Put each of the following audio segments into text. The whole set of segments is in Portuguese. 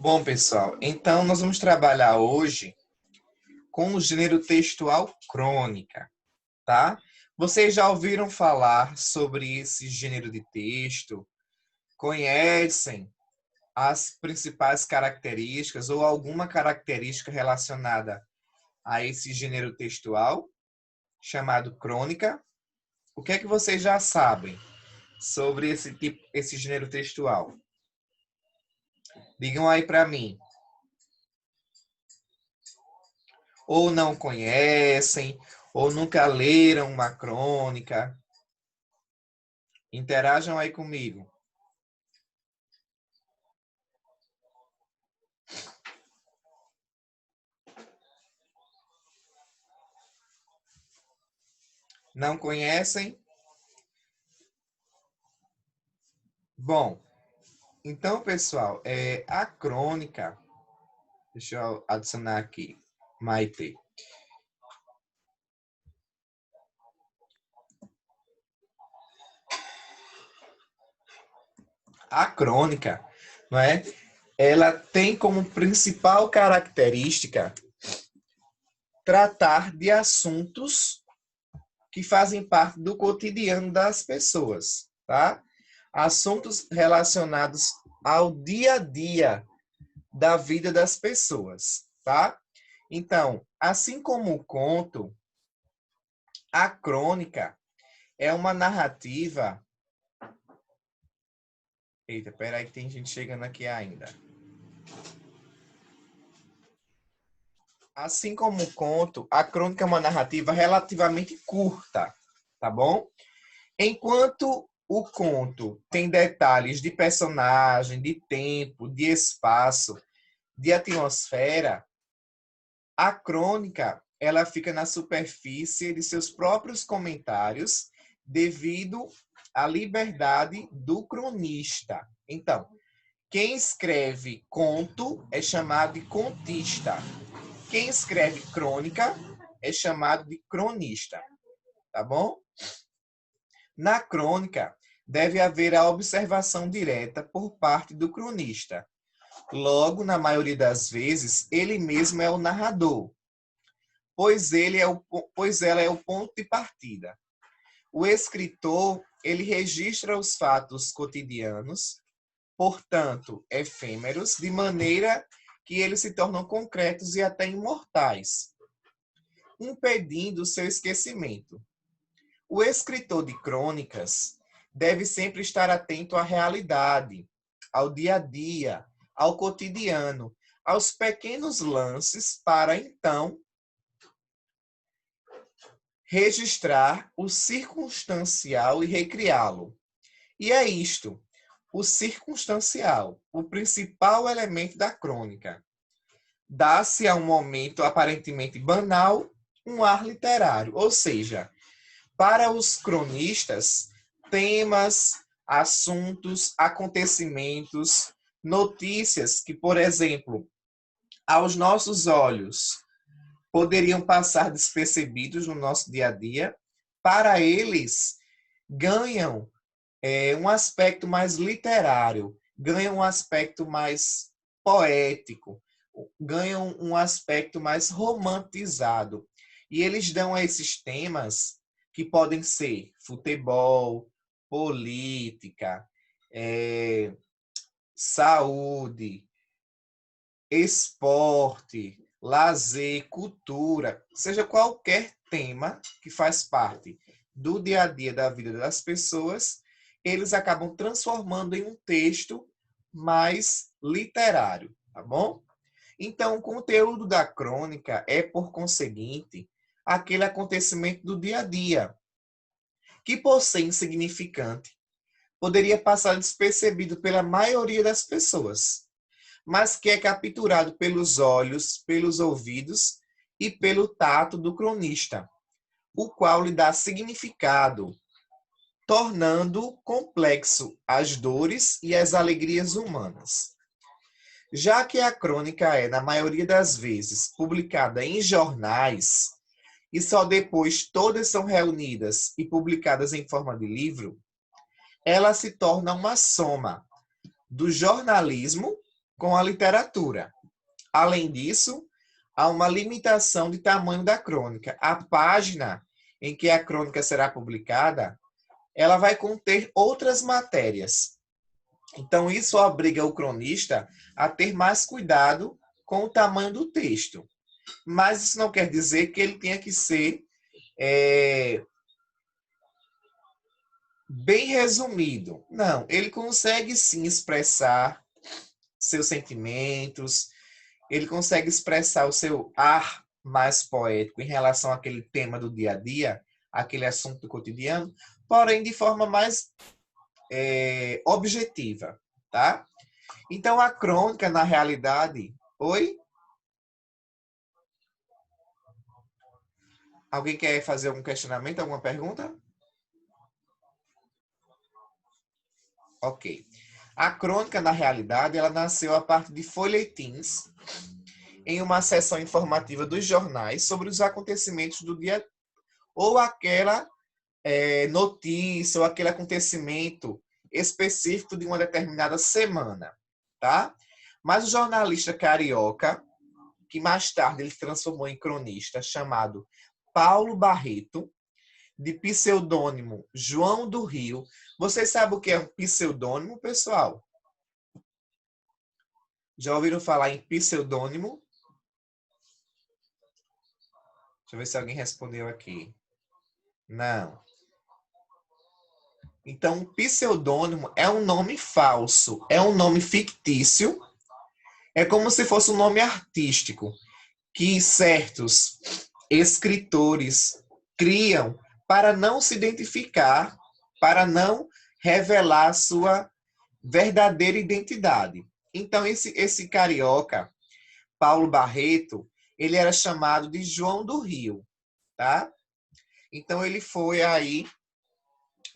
Bom, pessoal, então nós vamos trabalhar hoje com o gênero textual crônica, tá? Vocês já ouviram falar sobre esse gênero de texto? Conhecem as principais características ou alguma característica relacionada a esse gênero textual, chamado crônica? O que é que vocês já sabem sobre esse gênero textual? Digam aí para mim. Ou não conhecem, ou nunca leram uma crônica. Interajam aí comigo. Não conhecem? Bom, então, pessoal, a crônica, deixa eu adicionar aqui, Maite. A crônica, não é? Ela tem como principal característica tratar de assuntos que fazem parte do cotidiano das pessoas, tá? Assuntos relacionados ao dia a dia da vida das pessoas, tá? Então, assim como o conto, a crônica é uma narrativa. Eita, peraí que tem gente chegando aqui ainda. Assim como o conto, a crônica é uma narrativa relativamente curta, tá bom? Enquanto o conto tem detalhes de personagem, de tempo, de espaço, de atmosfera, a crônica ela fica na superfície de seus próprios comentários devido à liberdade do cronista. Então, quem escreve conto é chamado de contista. Quem escreve crônica é chamado de cronista. Tá bom? Na crônica, deve haver a observação direta por parte do cronista. Logo, na maioria das vezes, ele mesmo é o narrador, pois ela é o ponto de partida. O escritor, ele registra os fatos cotidianos, portanto, efêmeros, de maneira que eles se tornam concretos e até imortais, impedindo seu esquecimento. O escritor de crônicas deve sempre estar atento à realidade, ao dia a dia, ao cotidiano, aos pequenos lances para, então, registrar o circunstancial e recriá-lo. E é isto, o circunstancial, o principal elemento da crônica. Dá-se a um momento aparentemente banal um ar literário, ou seja, para os cronistas, temas, assuntos, acontecimentos, notícias que, por exemplo, aos nossos olhos poderiam passar despercebidos no nosso dia a dia, para eles ganham um aspecto mais literário, ganham um aspecto mais poético, ganham um aspecto mais romantizado. E eles dão a esses temas que podem ser futebol, política, saúde, esporte, lazer, cultura, seja qualquer tema que faz parte do dia a dia da vida das pessoas, eles acabam transformando em um texto mais literário, tá bom? Então, o conteúdo da crônica é, por conseguinte, aquele acontecimento do dia a dia, que, por ser insignificante, poderia passar despercebido pela maioria das pessoas, mas que é capturado pelos olhos, pelos ouvidos e pelo tato do cronista, o qual lhe dá significado, tornando complexo as dores e as alegrias humanas. Já que a crônica é, na maioria das vezes, publicada em jornais, e só depois todas são reunidas e publicadas em forma de livro, ela se torna uma soma do jornalismo com a literatura. Além disso, há uma limitação de tamanho da crônica. A página em que a crônica será publicada, ela vai conter outras matérias. Então, isso obriga o cronista a ter mais cuidado com o tamanho do texto. Mas isso não quer dizer que ele tenha que ser bem resumido. Não, ele consegue sim expressar seus sentimentos, ele consegue expressar o seu ar mais poético em relação àquele tema do dia a dia, aquele assunto do cotidiano, porém de forma mais objetiva, tá? Então a crônica, na realidade... Oi? Alguém quer fazer algum questionamento, alguma pergunta? Ok. A crônica, na realidade, ela nasceu a partir de folhetins em uma seção informativa dos jornais sobre os acontecimentos do dia, ou aquela notícia, ou aquele acontecimento específico de uma determinada semana, tá? Mas o jornalista carioca, que mais tarde ele se transformou em cronista, chamado Paulo Barreto, de pseudônimo João do Rio. Vocês sabem o que é um pseudônimo, pessoal? Já ouviram falar em pseudônimo? Deixa eu ver se alguém respondeu aqui. Não. Então, um pseudônimo é um nome falso, é um nome fictício, é como se fosse um nome artístico que certos escritores criam para não se identificar, para não revelar sua verdadeira identidade. Então, esse carioca, Paulo Barreto, ele era chamado de João do Rio, tá? Então, ele foi aí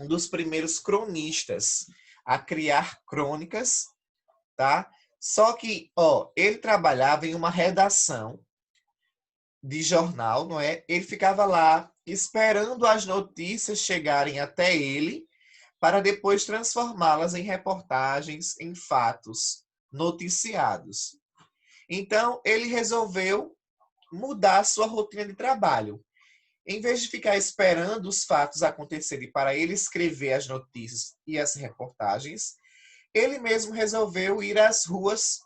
um dos primeiros cronistas a criar crônicas, tá? Só que, ele trabalhava em uma redação de jornal, não é? Ele ficava lá esperando as notícias chegarem até ele para depois transformá-las em reportagens, em fatos noticiados. Então, ele resolveu mudar sua rotina de trabalho. Em vez de ficar esperando os fatos acontecerem para ele escrever as notícias e as reportagens, ele mesmo resolveu ir às ruas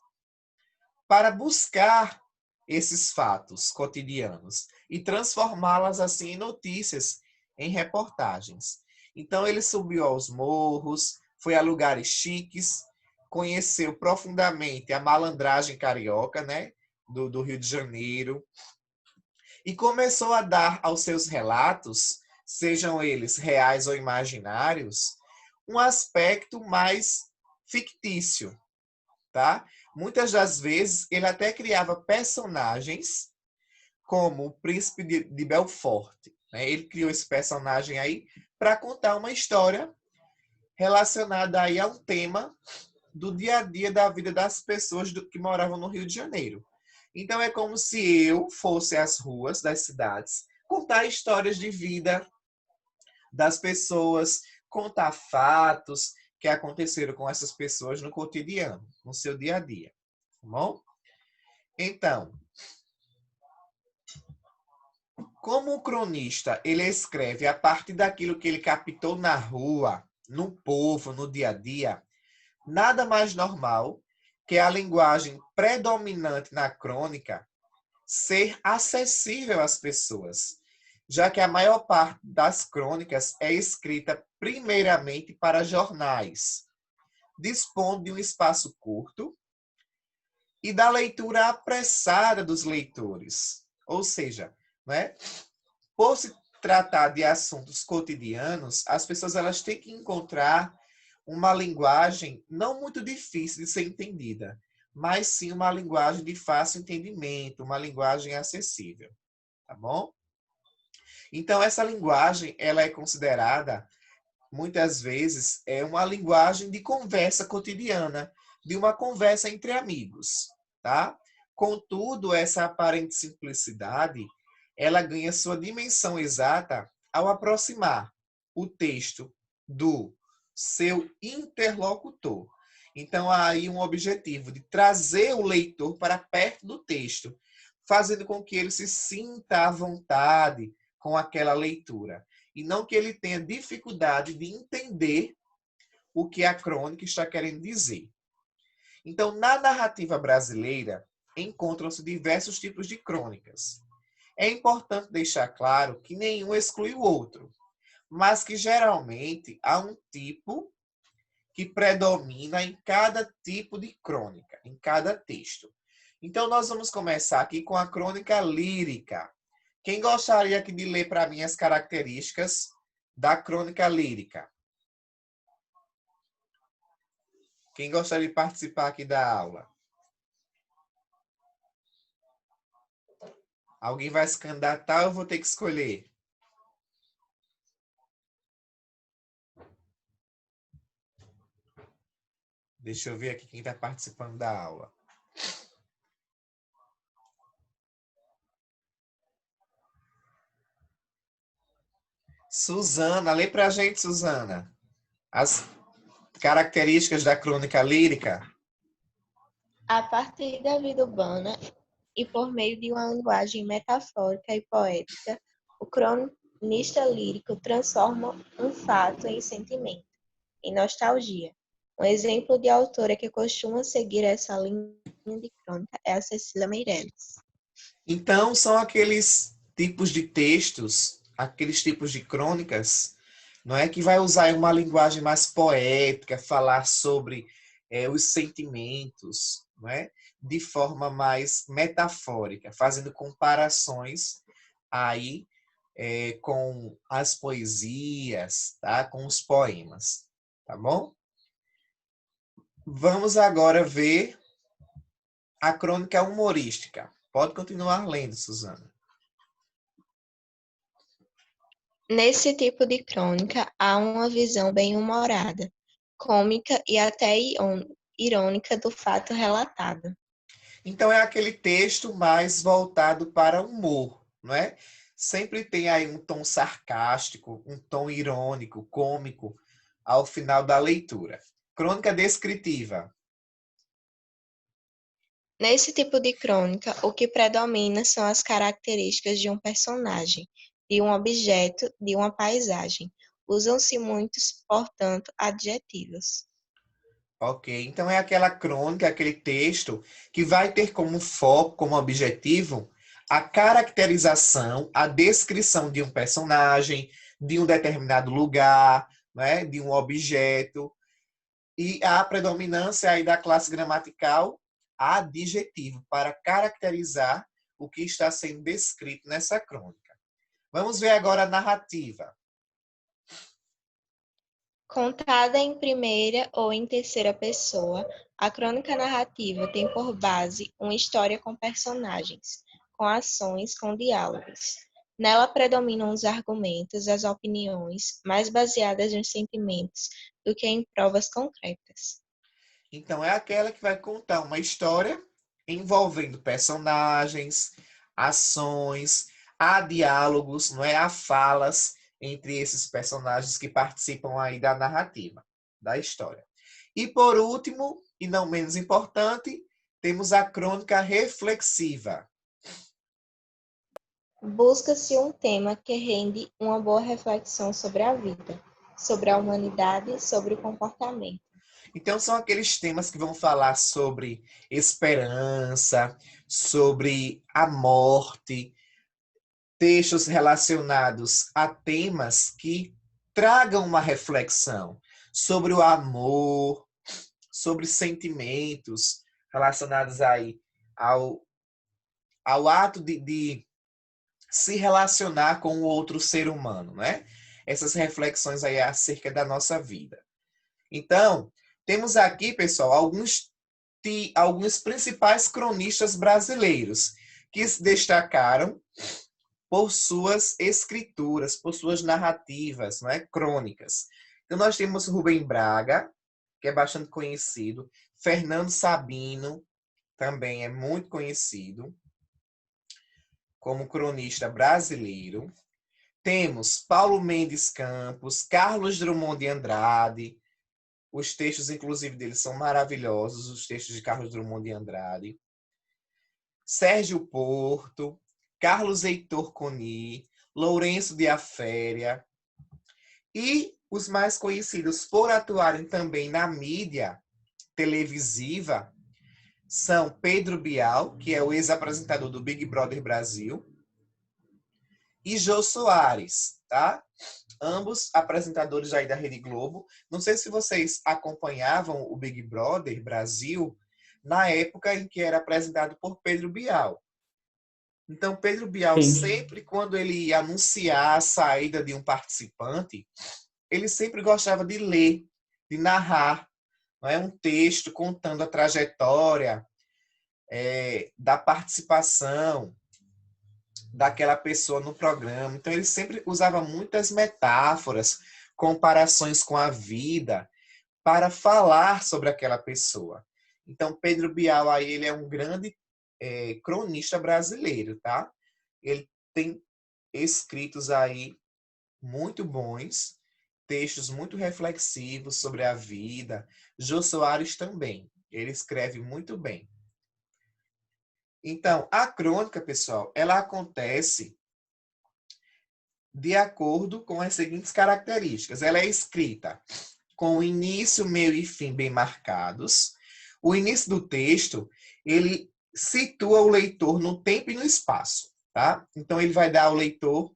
para buscar esses fatos cotidianos e transformá-las assim em notícias, em reportagens. Então ele subiu aos morros, foi a lugares chiques, conheceu profundamente a malandragem carioca, né, do Rio de Janeiro, e começou a dar aos seus relatos, sejam eles reais ou imaginários, um aspecto mais fictício, tá? Muitas das vezes ele até criava personagens como o Príncipe de Belfort, né? Ele criou esse personagem aí para contar uma história relacionada aí a um tema do dia a dia da vida das pessoas que moravam no Rio de Janeiro. Então é como se eu fosse às ruas das cidades, contar histórias de vida das pessoas, contar fatos que aconteceram com essas pessoas no cotidiano, no seu dia a dia. Tá bom? Então, como o cronista ele escreve a partir daquilo que ele captou na rua, no povo, no dia a dia, nada mais normal que a linguagem predominante na crônica ser acessível às pessoas, já que a maior parte das crônicas é escrita primeiramente para jornais, dispõe de um espaço curto e da leitura apressada dos leitores. Ou seja, né, por se tratar de assuntos cotidianos, as pessoas elas têm que encontrar uma linguagem não muito difícil de ser entendida, mas sim uma linguagem de fácil entendimento, uma linguagem acessível, tá bom? Então essa linguagem, ela é considerada muitas vezes uma linguagem de conversa cotidiana, de uma conversa entre amigos, tá? Contudo, essa aparente simplicidade, ela ganha sua dimensão exata ao aproximar o texto do seu interlocutor. Então, há aí um objetivo de trazer o leitor para perto do texto, fazendo com que ele se sinta à vontade com aquela leitura. E não que ele tenha dificuldade de entender o que a crônica está querendo dizer. Então, na narrativa brasileira, encontram-se diversos tipos de crônicas. É importante deixar claro que nenhum exclui o outro, mas que geralmente há um tipo que predomina em cada tipo de crônica, em cada texto. Então, nós vamos começar aqui com a crônica lírica. Quem gostaria aqui de ler para mim as características da crônica lírica? Quem gostaria de participar aqui da aula? Alguém vai se candidatar ou eu vou ter que escolher? Deixa eu ver aqui quem está participando da aula. Suzana, lê para a gente, Suzana. As características da crônica lírica. A partir da vida urbana e por meio de uma linguagem metafórica e poética, o cronista lírico transforma um fato em sentimento, em nostalgia. Um exemplo de autora que costuma seguir essa linha de crônica é a Cecília Meirelles. Então, são aqueles tipos de textos, aqueles tipos de crônicas, não é, que vai usar uma linguagem mais poética, falar sobre os sentimentos, não é, de forma mais metafórica, fazendo comparações aí com as poesias, tá? Com os poemas, tá bom? Vamos agora ver a crônica humorística. Pode continuar lendo, Suzana. Nesse tipo de crônica, há uma visão bem-humorada, cômica e até irônica do fato relatado. Então, é aquele texto mais voltado para o humor, não é? Sempre tem aí um tom sarcástico, um tom irônico, cômico, ao final da leitura. Crônica descritiva. Nesse tipo de crônica, o que predomina são as características de um personagem, de um objeto, de uma paisagem. Usam-se muitos, portanto, adjetivos. Ok, então é aquela crônica, aquele texto que vai ter como foco, como objetivo, a caracterização, a descrição de um personagem, de um determinado lugar, né, de um objeto, e a predominância aí da classe gramatical adjetivo, para caracterizar o que está sendo descrito nessa crônica. Vamos ver agora a narrativa. Contada em primeira ou em terceira pessoa, a crônica narrativa tem por base uma história com personagens, com ações, com diálogos. Nela predominam os argumentos, as opiniões, mais baseadas nos sentimentos do que em provas concretas. Então, é aquela que vai contar uma história envolvendo personagens, ações, há diálogos, não é? Há falas entre esses personagens que participam aí da narrativa, da história. E por último, e não menos importante, temos a crônica reflexiva. Busca-se um tema que rende uma boa reflexão sobre a vida, sobre a humanidade, sobre o comportamento. Então, são aqueles temas que vão falar sobre esperança, sobre a morte, textos relacionados a temas que tragam uma reflexão sobre o amor, sobre sentimentos relacionados aí ao ato de se relacionar com o outro ser humano, né? Essas reflexões aí acerca da nossa vida. Então, temos aqui, pessoal, alguns principais cronistas brasileiros que se destacaram por suas escrituras, por suas narrativas, não é? Crônicas. Então, nós temos Rubem Braga, que é bastante conhecido, Fernando Sabino, também é muito conhecido como cronista brasileiro. Temos Paulo Mendes Campos, Carlos Drummond de Andrade, Os textos, inclusive, deles são maravilhosos, os textos de Carlos Drummond de Andrade. Sérgio Porto, Carlos Heitor Coni, Lourenço de Aféria. E os mais conhecidos por atuarem também na mídia televisiva são Pedro Bial, que é o ex-apresentador do Big Brother Brasil, e Jô Soares, tá? Ambos apresentadores aí da Rede Globo. Não sei se vocês acompanhavam o Big Brother Brasil na época em que era apresentado por Pedro Bial. Então, Pedro Bial, Sim. sempre quando ele ia anunciar a saída de um participante, ele sempre gostava de ler, de narrar, não é, um texto contando a trajetória da participação daquela pessoa no programa. Então, ele sempre usava muitas metáforas, comparações com a vida, para falar sobre aquela pessoa. Então, Pedro Bial, aí, ele é um grande cronista brasileiro, tá? Ele tem escritos aí muito bons, textos muito reflexivos sobre a vida. Jô Soares também, ele escreve muito bem. Então, a crônica, pessoal, ela acontece de acordo com as seguintes características. Ela é escrita com início, meio e fim bem marcados. O início do texto, ele situa o leitor no tempo e no espaço, tá? Então, ele vai dar ao leitor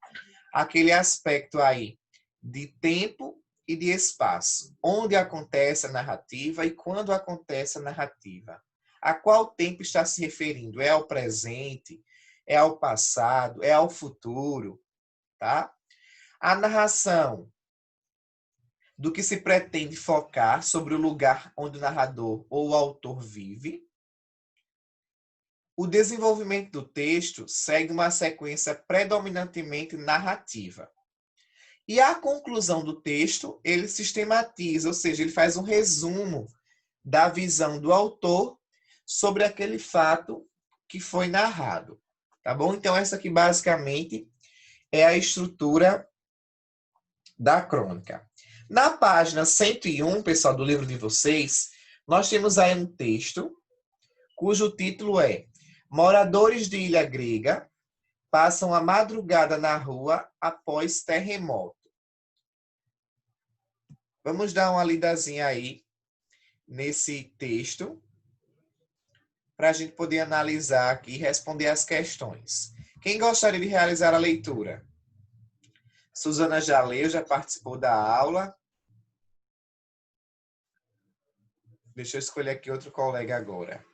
aquele aspecto aí de tempo e de espaço, onde acontece a narrativa e quando acontece a narrativa. A qual tempo está se referindo? É ao presente? É ao passado? É ao futuro? Tá? A narração do que se pretende focar sobre o lugar onde o narrador ou o autor vive. O desenvolvimento do texto segue uma sequência predominantemente narrativa. E a conclusão do texto, ele sistematiza, ou seja, ele faz um resumo da visão do autor sobre aquele fato que foi narrado. Tá bom? Então, essa aqui basicamente é a estrutura da crônica. Na página 101, pessoal, do livro de vocês, nós temos aí um texto cujo título é Moradores de Ilha Grega passam a madrugada na rua após terremoto. Vamos dar uma lidazinha aí nesse texto para a gente poder analisar aqui e responder as questões. Quem gostaria de realizar a leitura? Suzana já leu, já participou da aula. Deixa eu escolher aqui outro colega agora.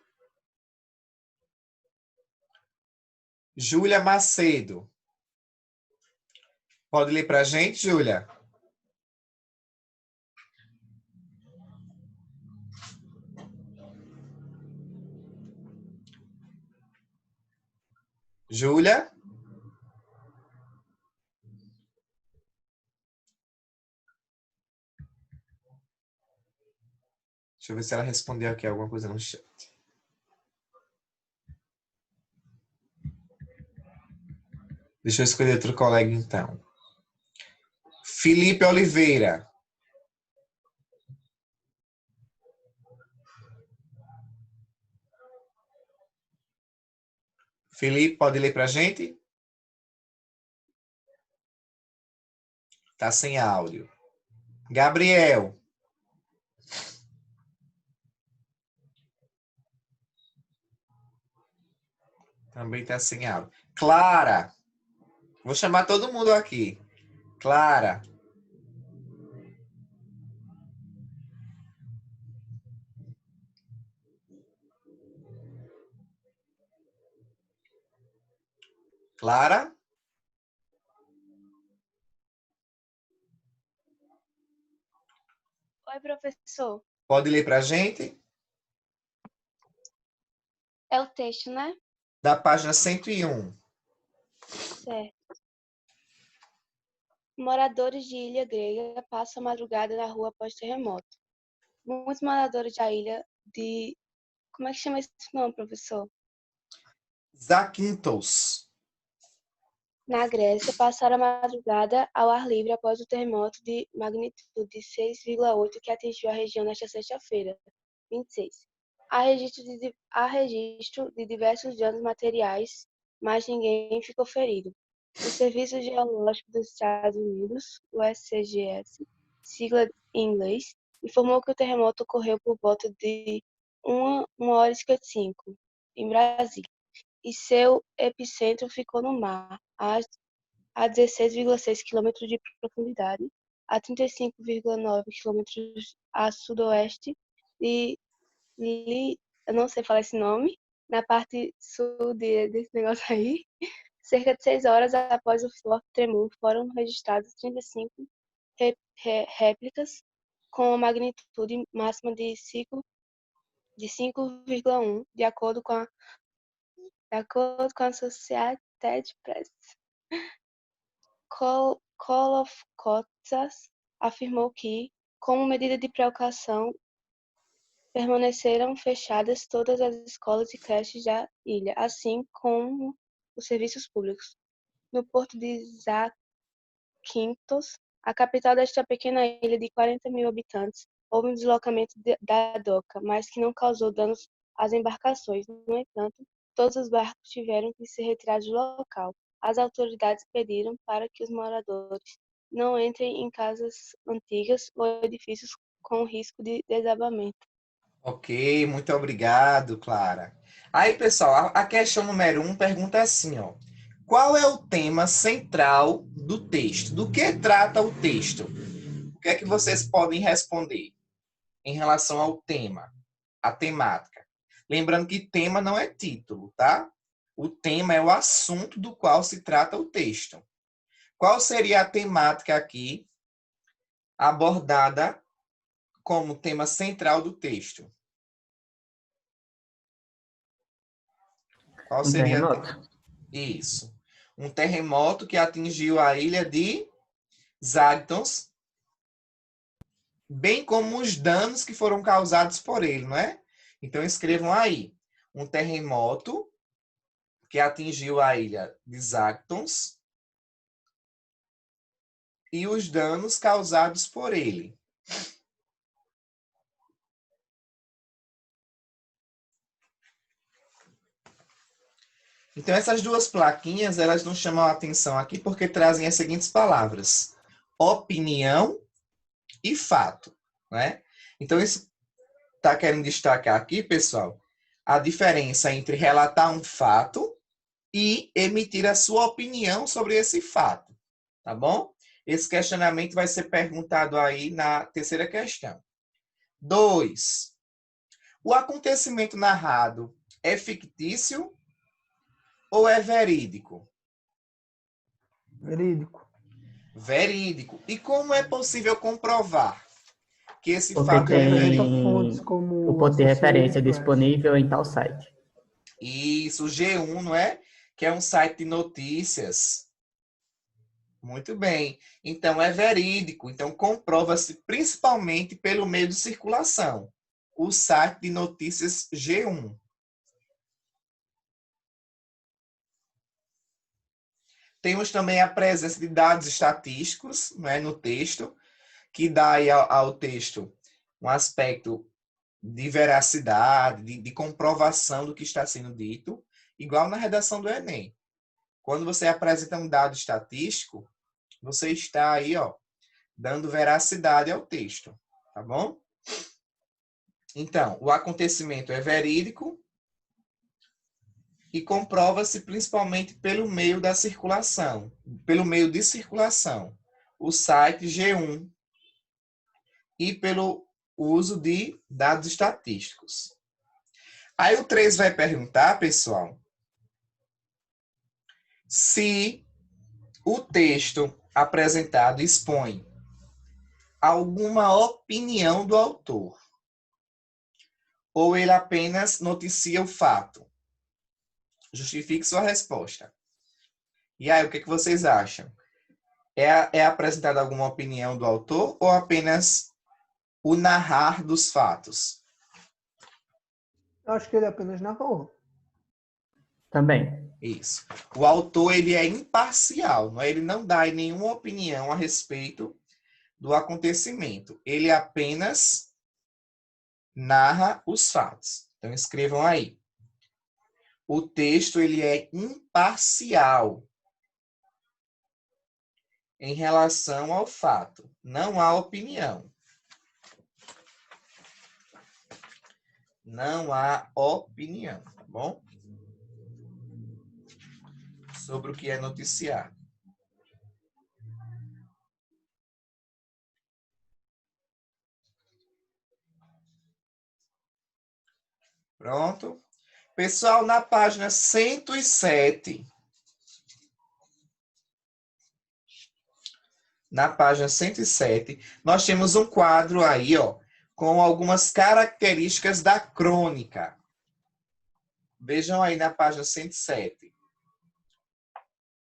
Júlia Macedo. Pode ler para a gente, Júlia? Júlia? Deixa eu ver se ela respondeu aqui alguma coisa no chat. Deixa eu escolher outro colega, então. Felipe Oliveira. Felipe, pode ler para a gente? Tá sem áudio. Gabriel. Também tá sem áudio. Clara. Vou chamar todo mundo aqui. Clara. Clara? Oi, professor. Pode ler para a gente? É o texto, né? Da página 101. Certo. Moradores de Ilha Grega passam a madrugada na rua após terremoto. Muitos moradores da ilha de... Como é que chama esse nome, professor? Zakynthos. na Grécia, passaram a madrugada ao ar livre após o terremoto de magnitude 6,8 que atingiu a região nesta sexta-feira, 26. Há registro de diversos danos materiais, mas ninguém ficou ferido. O Serviço Geológico dos Estados Unidos, o SCGS, sigla em inglês, informou que o terremoto ocorreu por volta de 1h55 em Brasília, e seu epicentro ficou no mar, a 16,6 km de profundidade, a 35,9 km a sudoeste de eu não sei falar esse nome, na parte sul desse negócio aí. Cerca de 6 horas após o forte tremor, foram registradas 35 réplicas com a magnitude máxima de 5,1, de acordo com a Associated Press. Kolofkotsas afirmou que, como medida de precaução, permaneceram fechadas todas as escolas e creches da ilha, assim como os serviços públicos. No porto de Zakynthos, a capital desta pequena ilha de 40 mil habitantes, houve um deslocamento da doca, mas que não causou danos às embarcações. No entanto, todos os barcos tiveram que ser retirados do local. As autoridades pediram para que os moradores não entrem em casas antigas ou edifícios com risco de desabamento. Ok, muito obrigado, Clara. Aí, pessoal, a questão número 1 pergunta assim, ó. Qual é o tema central do texto? Do que trata o texto? O que é que vocês podem responder em relação ao tema, a temática? Lembrando que tema não é título, tá? O tema é o assunto do qual se trata o texto. Qual seria a temática aqui abordada como tema central do texto? Qual Um seria? terremoto? Isso. Um terremoto que atingiu a ilha de Zakynthos, bem como os danos que foram causados por ele, não é? Então escrevam aí. Um terremoto que atingiu a ilha de Zakynthos e os danos causados por ele. Então, essas duas plaquinhas, elas nos chamam a atenção aqui porque trazem as seguintes palavras: opinião e fato, né? Então, isso está querendo destacar aqui, pessoal, a diferença entre relatar um fato e emitir a sua opinião sobre esse fato, tá bom? Esse questionamento vai ser perguntado aí na terceira questão. 2. O acontecimento narrado é fictício ou é verídico? Verídico. Verídico. E como é possível comprovar que esse Porque fato é verídico? Fontes tem como o ponto de referência Associated Press. disponível em tal site. Isso, G1, não é? Que é um site de notícias. Muito bem. Então, é verídico. Então, comprova-se principalmente pelo meio de circulação. O site de notícias G1. Temos também a presença de dados estatísticos, né, no texto, que dá aí ao texto um aspecto de veracidade, de comprovação do que está sendo dito, igual na redação do Enem. Quando você apresenta um dado estatístico, você está aí, ó, dando veracidade ao texto, tá bom? Então, o acontecimento é verídico e comprova-se principalmente pelo meio da circulação, pelo meio de circulação, o site G1 e pelo uso de dados estatísticos. Aí o 3 vai perguntar, pessoal, se o texto apresentado expõe alguma opinião do autor ou ele apenas noticia o fato. Justifique sua resposta. E aí, o que vocês acham? É apresentada alguma opinião do autor ou apenas o narrar dos fatos? Eu acho que ele apenas narrou. Também. Isso. O autor, ele é imparcial, não é? Ele não dá nenhuma opinião a respeito do acontecimento. Ele apenas narra os fatos. Então, escrevam aí. O texto, ele é imparcial em relação ao fato. Não há opinião. Não há opinião, tá bom? Sobre o que é noticiado. Pronto? Pessoal, na página 107. Na página 107, nós temos um quadro aí, ó, com algumas características da crônica. Vejam aí na página 107.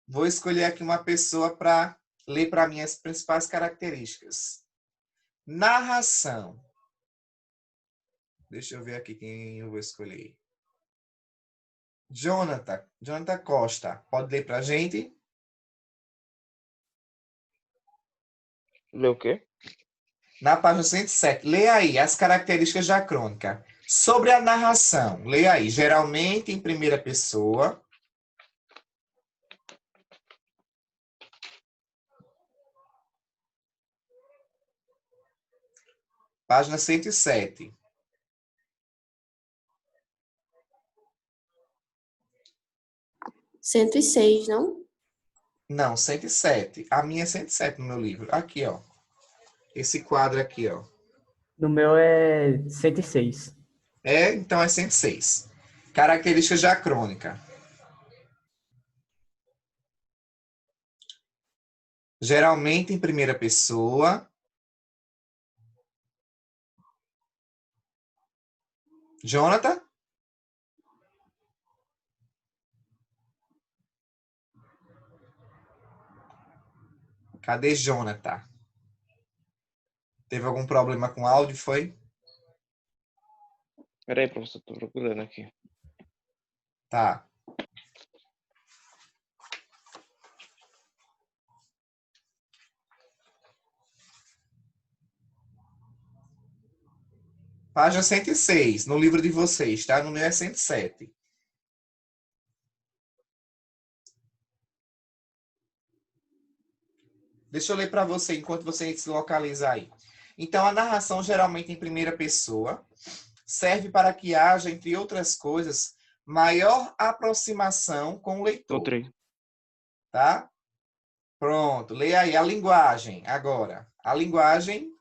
Vou escolher aqui uma pessoa para ler para mim as principais características. Narração. Deixa eu ver aqui quem eu vou escolher. Jonathan Costa. Pode ler para a gente? Lê o quê? Na página 107. Lê aí as características da crônica. Sobre a narração. Lê aí. Geralmente em primeira pessoa. Página 107. Cento e seis, não? Não, 107. A minha é 107 no meu livro. Aqui, ó. Esse quadro aqui, ó. No meu é 106. Então é 106. Características da crônica. Geralmente em primeira pessoa. Jonathan? Cadê Jonathan? Teve algum problema com o áudio, foi? Peraí, professor, tô procurando aqui. Tá. Página 106, no livro de vocês, tá? No meu é 107. Deixa eu ler para você enquanto você se localiza aí. Então, a narração geralmente em primeira pessoa serve para que haja, entre outras coisas, maior aproximação com o leitor, Encontrei. tá? Pronto, leia aí a linguagem agora. A linguagem,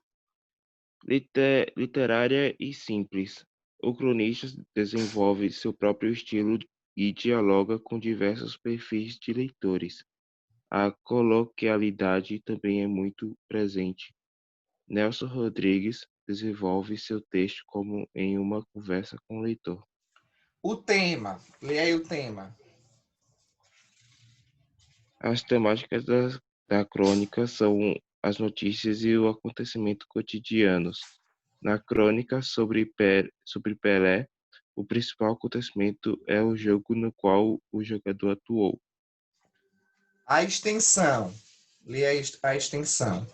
Literária e simples. O cronista desenvolve seu próprio estilo e dialoga com diversos perfis de leitores. A coloquialidade também é muito presente. Nelson Rodrigues desenvolve seu texto como em uma conversa com o leitor. o tema, leia aí o tema. As temáticas da crônica são as notícias e o acontecimento cotidianos. Na crônica sobre Pelé, o principal acontecimento é o jogo no qual o jogador atuou. A extensão, leia aí a extensão.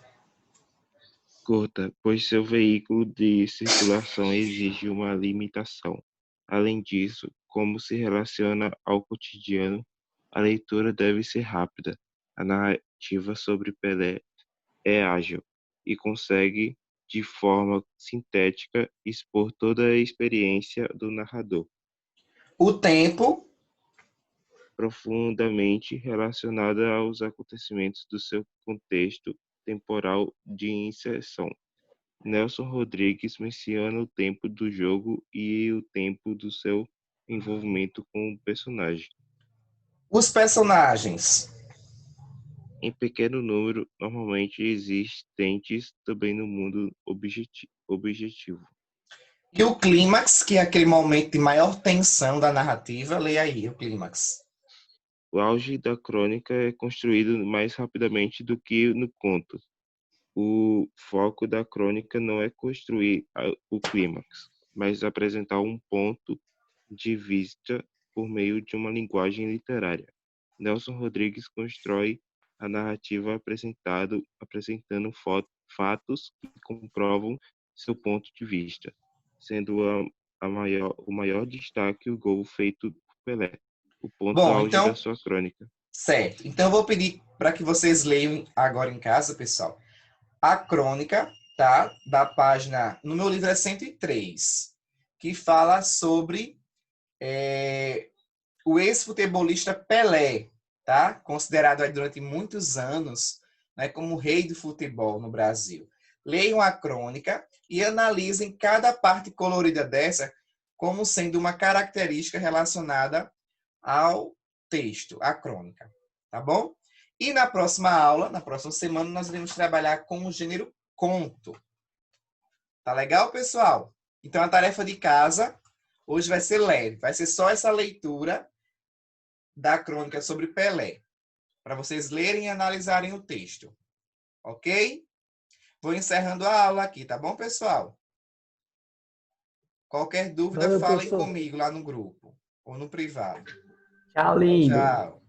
Curta, pois seu veículo de circulação exige uma limitação. Além disso, como se relaciona ao cotidiano, a leitura deve ser rápida. A narrativa sobre Pelé é ágil e consegue, de forma sintética, expor toda a experiência do narrador, O tempo, profundamente relacionada aos acontecimentos do seu contexto temporal de inserção. Nelson Rodrigues menciona o tempo do jogo e o tempo do seu envolvimento com o personagem. os personagens. Em pequeno número, normalmente existentes também no mundo objetivo. E o clímax, que é aquele momento de maior tensão da narrativa, leia aí o clímax. O auge da crônica é construído mais rapidamente do que no conto. O foco da crônica não é construir o clímax, mas apresentar um ponto de vista por meio de uma linguagem literária. Nelson Rodrigues constrói a narrativa apresentando fatos que comprovam seu ponto de vista, sendo o maior destaque o gol feito por Pelé, o ponto Bom, auge da então, sua crônica. certo. Então, eu vou pedir para que vocês leiam agora em casa, pessoal, a crônica, tá? Da página, no meu livro é 103, que fala sobre o ex-futebolista Pelé, tá? Considerado aí durante muitos anos, né, como o rei do futebol no Brasil. Leiam a crônica e analisem cada parte colorida dessa como sendo uma característica relacionada ao texto, à crônica, tá bom? E na próxima aula, na próxima semana, nós iremos trabalhar com o gênero conto. Tá legal, pessoal? Então, a tarefa de casa hoje vai ser leve. Vai ser só essa leitura da crônica sobre Pelé, para vocês lerem e analisarem o texto. Ok? Vou encerrando a aula aqui, tá bom, pessoal? Qualquer dúvida, Valeu, falem professor. comigo lá no grupo ou no privado. Tchau, lindo. Tchau.